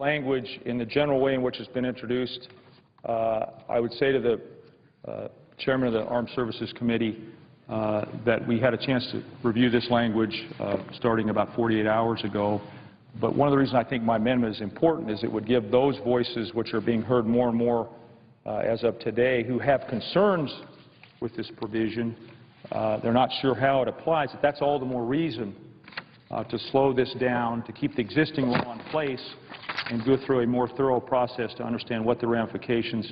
Language in the general way in which it's been introduced, I would say to the Chairman of the Armed Services Committee that we had a chance to review this language starting about 48 hours ago. But one of the reasons I think my amendment is important is it would give those voices which are being heard more and more as of today who have concerns with this provision. They're not sure how it applies. That's all the more reason to slow this down, to keep the existing law in place, and go through a more thorough process to understand what the ramifications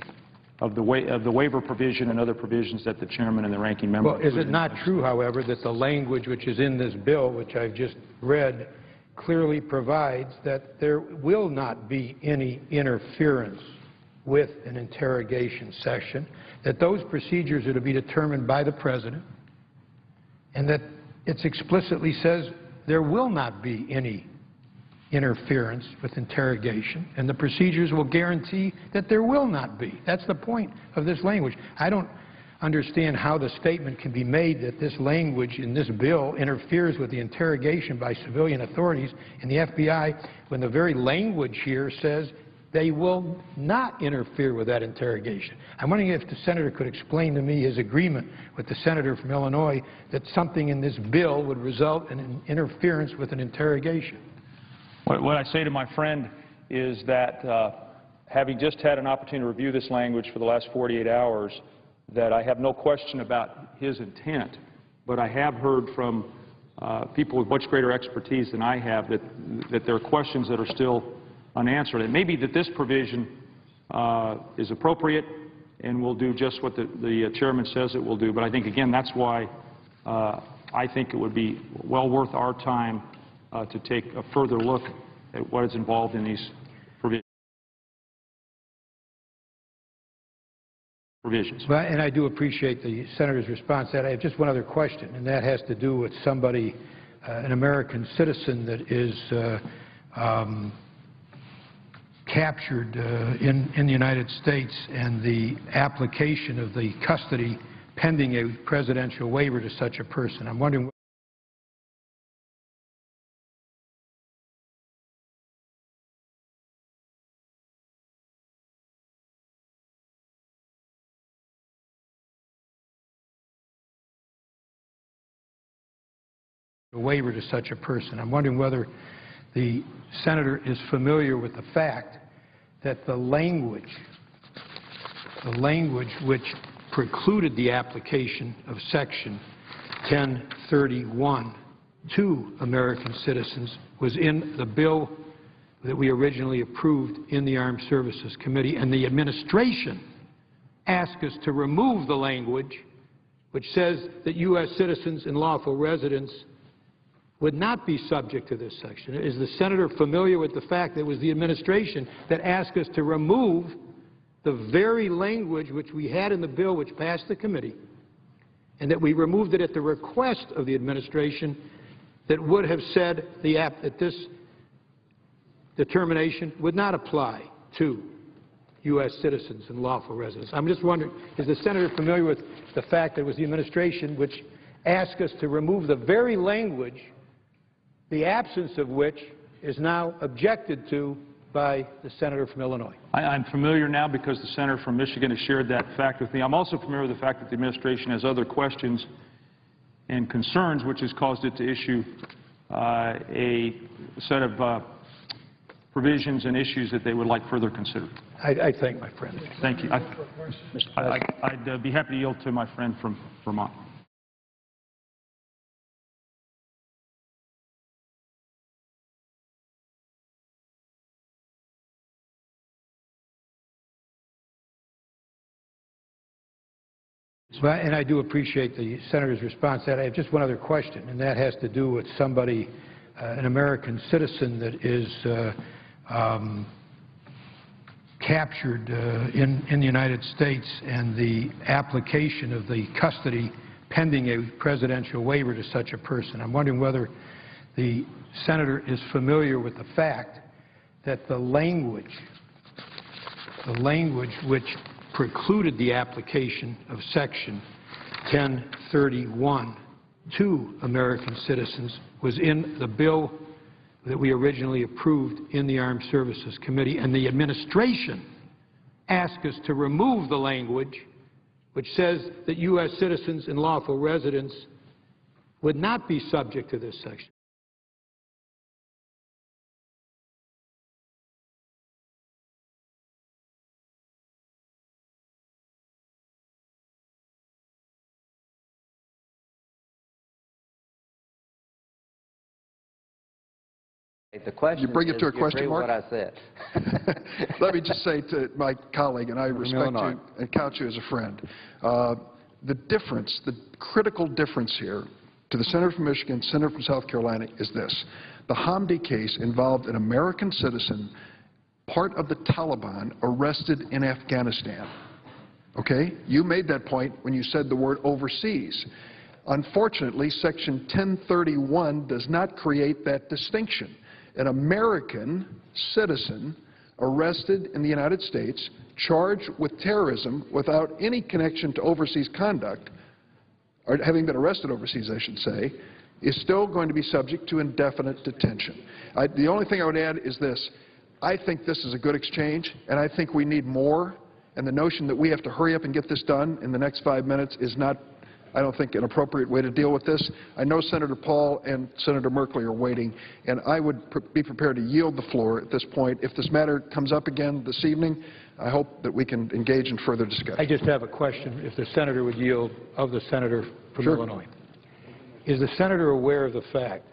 of the waiver provision and other provisions that the chairman and the ranking member. Well, is it not true, however, that the language which is in this bill, which I've just read, clearly provides that there will not be any interference with an interrogation session, that those procedures are to be determined by the President, and that it explicitly says there will not be any interference with interrogation, and the procedures will guarantee that there will not be. That's the point of this language. I don't understand how the statement can be made that this language in this bill interferes with the interrogation by civilian authorities and the FBI when the very language here says they will not interfere with that interrogation. I'm wondering if the Senator could explain to me his agreement with the Senator from Illinois that something in this bill would result in an interference with an interrogation. What I say to my friend is that having just had an opportunity to review this language for the last 48 hours, that I have no question about his intent, but I have heard from people with much greater expertise than I have that there are questions that are still unanswered. It may be that this provision is appropriate and will do just what the chairman says it will do, but I think, again, that's why I think it would be well worth our time to take a further look at what is involved in these provisions. Well, and I do appreciate the Senator's response to that. I have just one other question, and that has to do with somebody, an American citizen that is captured in the United States and the application of the custody pending a presidential waiver to such a person. I'm wondering whether the Senator is familiar with the fact that the language which precluded the application of Section 1031 to American citizens was in the bill that we originally approved in the Armed Services Committee, and the administration asked us to remove the language which says that U.S. citizens and lawful residents would not be subject to this section. Is the Senator familiar with the fact that it was the administration that asked us to remove the very language which we had in the bill which passed the committee, and that we removed it at the request of the administration that would have said that this determination would not apply to U.S. citizens and lawful residents? I'm just wondering, is the Senator familiar with the fact that it was the administration which asked us to remove the very language, the absence of which is now objected to by the Senator from Illinois? I'm familiar now because the Senator from Michigan has shared that fact with me. I'm also familiar with the fact that the administration has other questions and concerns, which has caused it to issue a set of provisions and issues that they would like further considered. I thank my friend. Thank you. I'd be happy to yield to my friend from Vermont. Well, and I do appreciate the Senator's response to that. I have just one other question, and that has to do with somebody, an American citizen that is captured in the United States and the application of the custody pending a presidential waiver to such a person. I'm wondering whether the Senator is familiar with the fact that the language which precluded the application of Section 1031 to American citizens was in the bill that we originally approved in the Armed Services Committee, and the administration asked us to remove the language which says that U.S. citizens and lawful residents would not be subject to this section. The question You bring it is, to a do you agree question with mark? what I said? Let me just say to my colleague, and I respect you and count you as a friend, the difference, the critical difference here to the Senator from Michigan, Senator from South Carolina is this. The Hamdi case involved an American citizen, part of the Taliban, arrested in Afghanistan. Okay? You made that point when you said the word overseas. Unfortunately, Section 1031 does not create that distinction. An American citizen arrested in the United States, charged with terrorism without any connection to overseas conduct, or having been arrested overseas, I should say, is still going to be subject to indefinite detention. The only thing I would add is this. I think this is a good exchange, and I think we need more, and the notion that we have to hurry up and get this done in the next 5 minutes is not, I don't think, an appropriate way to deal with this. I know Senator Paul and Senator Merkley are waiting, and I would be prepared to yield the floor at this point. If this matter comes up again this evening, I hope that we can engage in further discussion. I just have a question, if the Senator would yield, of the Senator from Illinois. Is the Senator aware of the fact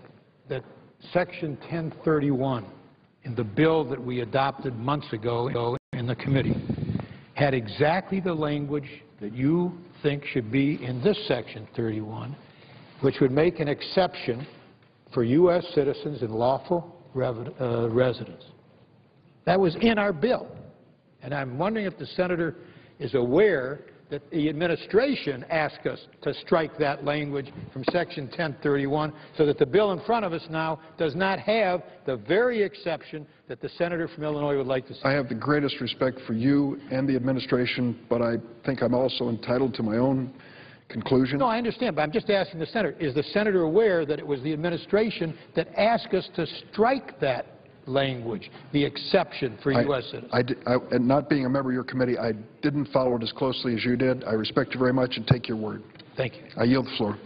that Section 1031 in the bill that we adopted months ago in the committee had exactly the language that you think should be in this Section 31, which would make an exception for U.S. citizens and lawful residents? That was in our bill. And I'm wondering if the Senator is aware that the administration asked us to strike that language from Section 1031 so that the bill in front of us now does not have the very exception that the Senator from Illinois would like to see. I have the greatest respect for you and the administration, but I think I'm also entitled to my own conclusion. No, I understand, but I'm just asking the Senator, is the Senator aware that it was the administration that asked us to strike that language, the exception for U.S. citizens? And not being a member of your committee, I didn't follow it as closely as you did. I respect you very much and take your word. Thank you. I yield the floor.